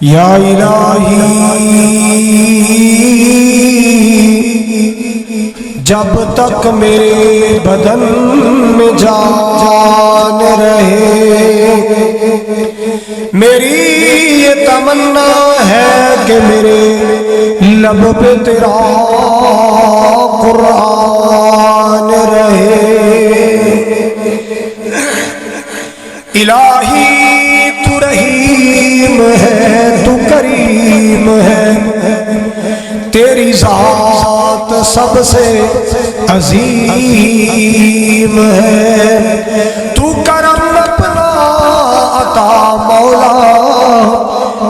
یا الہی جب تک میرے بدن میں جان رہے، میری یہ تمنا ہے کہ میرے لب پہ تیرا قرآن رہے۔ الہی تو رحیم ہے، تو کریم ہے، تیری ذات سب سے عظیم ہے، تو کرم اپنا عطا مولا،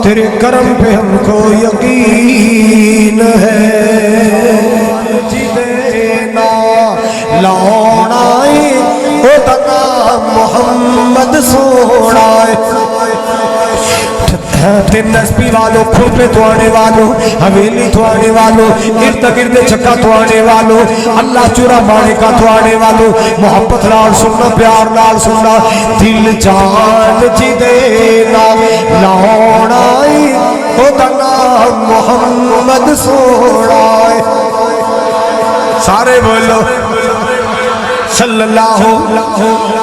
تیرے کرم پہ ہم کو یقین ہے۔ جینا لاؤنائے او دنا محمد سوڑائے، تین نسبی والو، کھوپے تو آنے والو، حویلی تو آنے والو، ارد گرد چکا تو آنے والو، اللہ چورا مانے کا تو آنے والو، محبت لال سننا، پیار لال سننا، دل جان جی دینا لاؤنائی او دنا محمد سوڑائے۔ سارے بولو صلی اللہ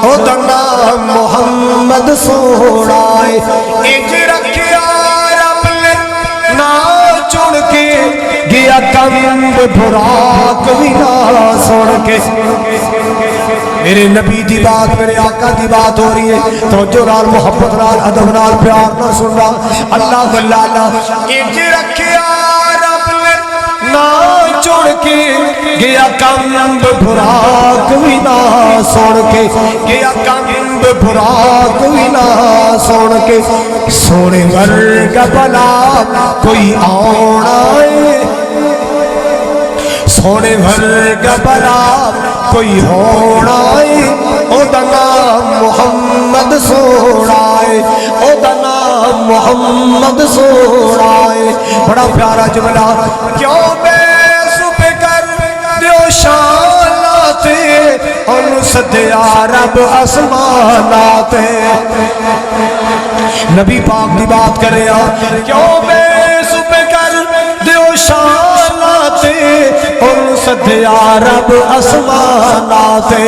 او دنا محمد سوڑائے۔ اج رکھیا رب نے نا چن کے، گیا کمب براق بھی نا سن کے۔ میرے نبی دی بات، میرے آقا دی بات ہو رہی ہے، توجہ نال، محبت نال، ادب نال، پیار نال سننا۔ اللہ اللہ اج رکھیا رب نے نا چن کے، گیا کمب براق بھی نا سن کے، گیا کمب براق بھی نا سن کے۔ سونے ورگا بلا کوئی آنا ہے، سونے ورگا بلا کوئی ہونا ہے، او دا نام محمد سوڑا ہے، او دا نام محمد سوڑا ہے۔ بڑا پیارا جملہ، کیوں بے سب کر دیو شاناتے، ان صدیا رب اسماناتے۔ نبی پاک دی بات کر رہے ہیں، کیوں بے سب کر دیو شاناتے، ان صدیا رب اسماناتے۔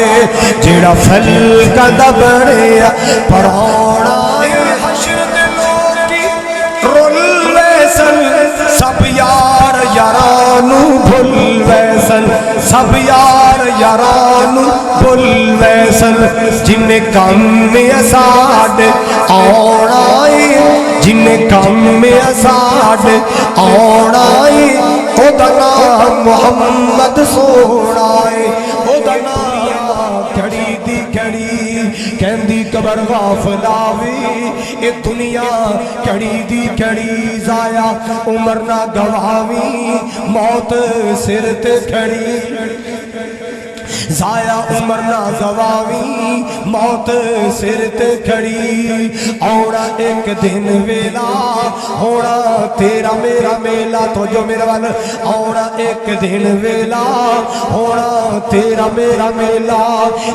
جیڑا فل کا دبڑے پڑھونا حشر دلوں کی رول ویسن، سب یار یارانو بھل ویسن، سب یار یارانو بھل ویسن۔ جن کام میں اساڈ آنائی، جن کام میں اساڈ آنائی، او دا نام محمد سوڑائے، او دا نام کھڑی دی کھڑی کہندی قبر غافلاوی، اے دنیا کھڑی دی کھڑی ضائع عمر نہ گواوی، موت سر تے کھڑی ضائع عمر نہ گواوی، موت سر تے کھڑی۔ اوڑا ایک دن ویلا ہونا تیرا میرا میلا، تو جو میرا والا اوڑا ایک دن ویلا ہونا تیرا میرا میلا۔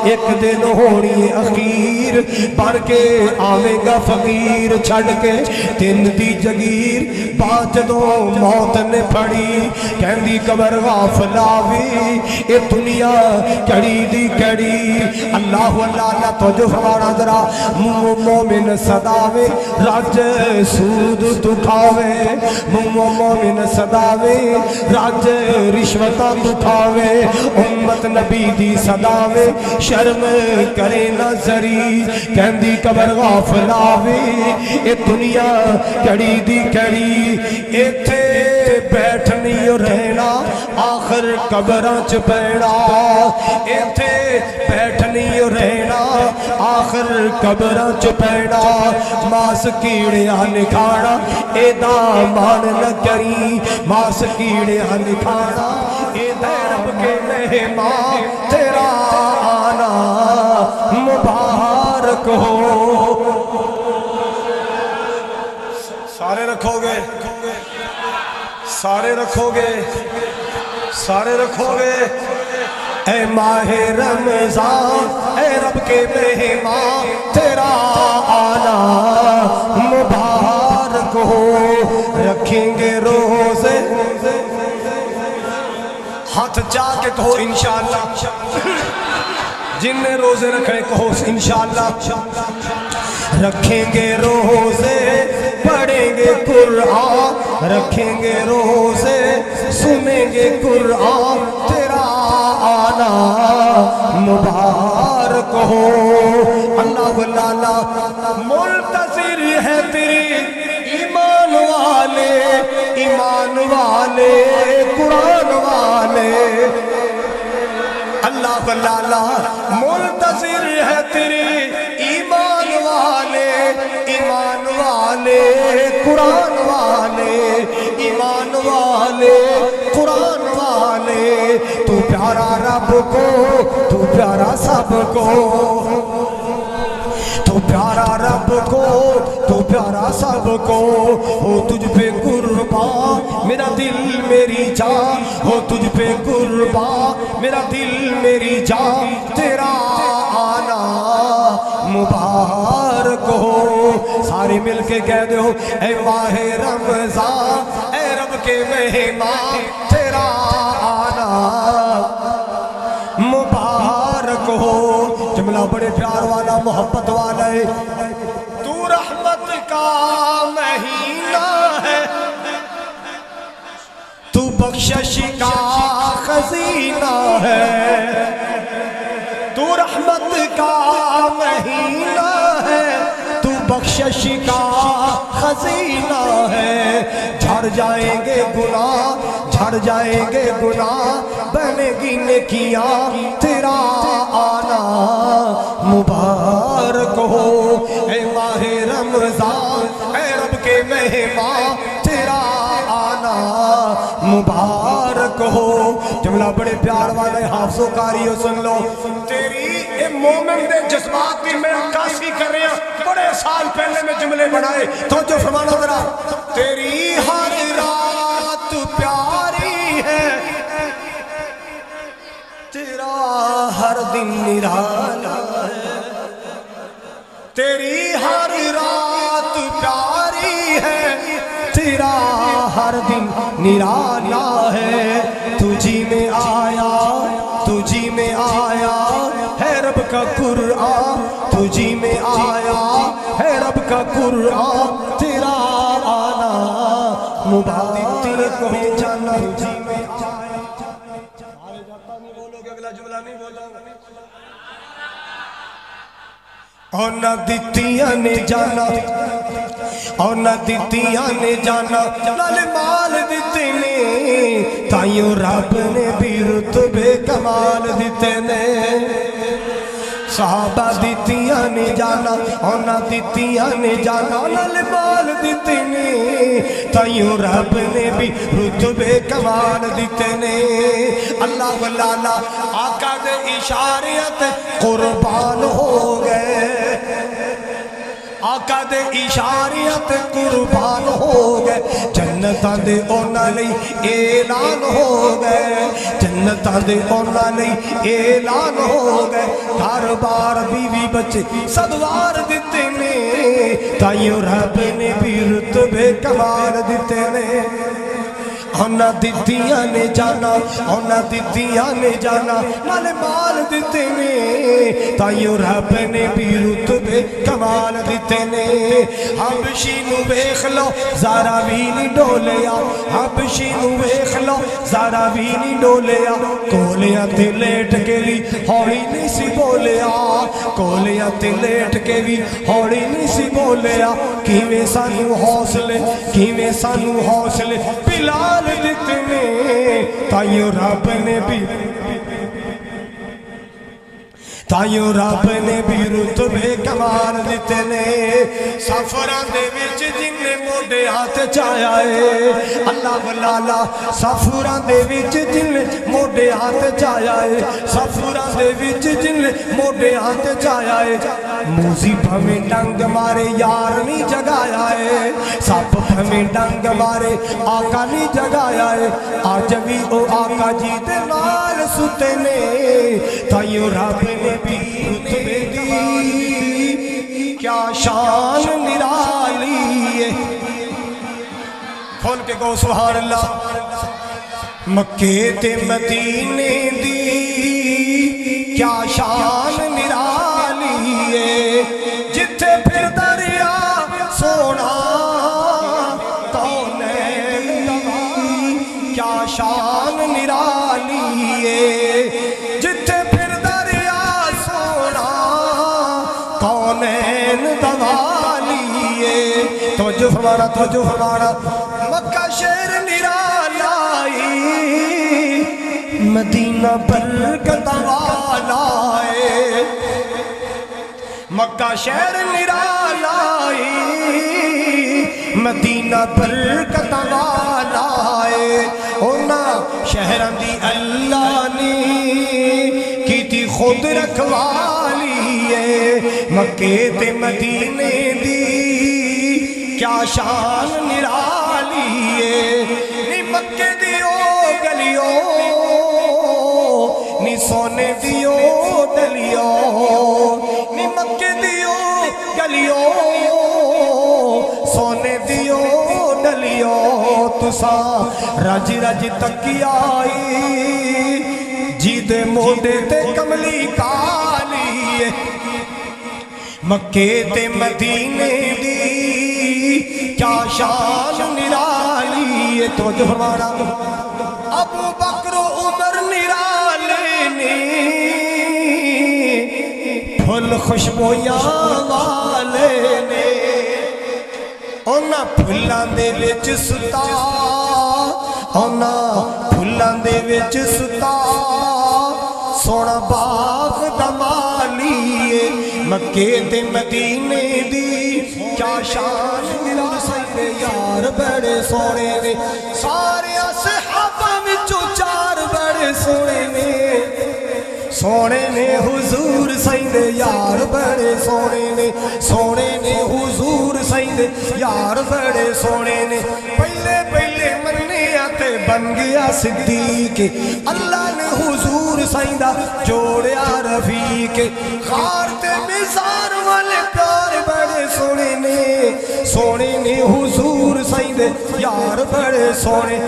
ایک دن ہونی اخیر بڑھ کے آوے گا فقیر، چھڑ کے دن دی جگیر بات جدو موت نے پھڑی، کہندی قبر غافلاوی، اے دنیا کڑی دی کڑی۔ اللہ اللہ توجہ فرمانا ذرا، مومن صداوے راج سود دکھاوے، مومن صداوے راج رشوتاں دکھاوے، امت نبی دی صداوے شرم کرے نہ ذری، کہندی قبر غافلاوے، اے دنیا کڑی دی کڑی۔ ایتھے بیٹھنی رہنا آخر قبراں چ پینا، ایتھے بیٹھنی رہنا آخر قبراں چ پینا۔ ماس کیڑیاں نکھانا اے دامان نہ کری، ماس کیڑیاں نکھانا اے رب کے مہمان، تیرا آنا مبارک ہو۔ سارے رکھو گے، سارے رکھو گے، سارے رکھو گے۔ اے ماہ رمضان اے رب کے مہمان، تیرا آنا ہاتھ چا کے کہو انشاءاللہ، جن نے روزے رکھے کہو انشاءاللہ، رکھیں گے روزے پڑھیں گے قرآن، رکھیں گے روزے سنیں گے قرآن، تیرا آنا مبارک ہو۔ اللہ لالا منتظر ہے تیری ایمان والے، ایمان والے قرآن والے، اللہ لالا منتظر ہے تیری ایمان والے، ایمان والے قرآن والے، ایمان والے قرآن والے، تو پیارا رب کو، تو پیارا سب کو، تو پیارا رب کو، تو پیارا سب کو، ہو تجھ پہ قربان میرا دل میری جان، ہو تجھ پہ قربان میرا دل میری جان، تیرا آنا مبارک ہو۔ سارے مل کے کہہ دو اے ماہ رمضان، اے رب کے مہمان، تیرا آنا مبارک ہو۔ جملہ بڑے پیار والا محبت والا ہے، تو رحمت کا مہینہ ہے، تو بخشش کا خزینہ ہے، تو رحمت کا مہینہ ہے، تو بخشش کا خزینہ ہے، جھڑ جائیں گے گناہ، جھڑ جائیں گے گناہ، بنے گی نیکیاں، تیرا آنا مبارک ہو۔ اے ماہ رمضان، اے رب کے مہمان، تیرا آنا مبارک ہو۔ جملہ بڑے پیار والے حافظ و قاریو سن لو، تیری اے مومن دے جذبات کی میں عکاسی کر رہے ہیں، بڑے سال پہلے میں جملے بنائے، تو جو فرمانا ذرا، تیری ہر رات پیاری ہے، تیرا ہر دن نرالا ہے، تیری ہر رات پیاری ہے، تیرا ہر دن نرالا ہے، تجھی میں آیا، تجھی میں آیا ہے رب کا قرآن، تجھی میں آیا ہے رب کا قرآن، تیرا آنا مبارک ہو جانا، تجھی میں آیا۔ نہیں بولو گے اگلا جملہ نہیں بولو گے، اور نہ دتیاں نے جانا، اور نہ دتیاں نے جانا، لال مال دیتے نے، تائیوں رب نے بھی رتبے کمال دیتے نے، صحابہ دیتیاں نے جانا، اور نہ دیتیاں نے جانا، لال مال دیتے نے، تائیوں رب نے بھی رتبے کمال دیتے نے۔ اللہ والا آقا دے اشاریت قربان ہو گئے، آقا دے اشاریت قربان ہو گئے، جنتاں دے اونا لئی اعلان ہو گئے، جنتاں دے اونا لئی اعلان ہو گئے، گھر بار بیوی بچے صدوار دیتے نے، تائیوں رب نے بھی رتبے کمال دیتے نے۔ ہونا دیتیاں نے جانا، ہونا دیتیاں نے جانا، نال مال دیتے نے، تائیوں رب نے بھی رتبے کمال دیتے نے۔ حبشی نو ویکھ لو ذرا بھی نہیں ڈولیا، حبشی نو ویکھ لو ذرا بھی نہیں ڈولیا، کولیاں تے لیٹ کے بھی ہوڑی نہیں سی بولیا، کولیاں تے لیٹ کے بھی ہوڑی نہیں سی بولیا، کیویں سانو حوصلے، کیویں سانو حوصلے بلال دیتے نے، تائیوں رب نے بھی، تائیوں رب نے بھی رتبے کمال دیتے نے۔ سفراں دے وچ جن نے موڈے ہاتھ چایا ہے، اللہ والا سفراں دے وچ جن نے موڈے ہاتھ چایا ہے، سفراں دے وچ جن نے موڈے ہاتھ چایا ہے، موزی بھویں ڈنگ مارے یار نہیں جگایا ہے، سپ بھویں ڈنگ مارے آقا نہیں جگایا ہے، آج بھی او آقا جی دے نال ستے نے، تائیوں رب نے بھی رتبے دی، کیا شان نرالی ہے، کھول کے گو سبحان اللہ۔ مکے تے مدینے دی کیا شان نرالی ہے جتھے پھر دریا سونا کونین دی کیا شان نرالی ہے جتھے پھر دریا سونا کونین دوالی ہے توجہ فرمانا مکہ شہر نرالائی مدینہ برکت والا ہے مکہ شہر نرالائی مدینہ برکت والا ہے اونا شہران دی اللہ نے کی تھی خود رکھوالی ہے مکے تے مدینے دی کیا شان نرالی ہے نی مکے دیو گلیو نی سونے دیو ڈلیو نی مکے دیو گلیو سونے دیو ڈلیو تسا رج رج تکی آئی جی دے موڈے تے کملی کالی ہے مکے تے مدینے دی کیا شان نرالی ہے توجہ فرمانا ابو بکر و عمر نرالے نے پھل خوشبویاں والے نے اونا پھلاں دے وچ ستا اونا پھلاں دے وچ ستا سونا باغ دمالی ہے مکے تے مدینے دی کیا شان نرالی یار بڑے سونے نے سارے صحابہ وچوں چار بڑے سونے نے حضور سیندے یار بڑے سونے نے حضور سیندے یار بڑے سونے نے پہلے مننے آتے بن گیا صدیق اللہ نے حضور سیندہ جوڑیا رفیق خار تے مزار والے پیار بڑے سونے نے حضور سیندے یار بڑے سونے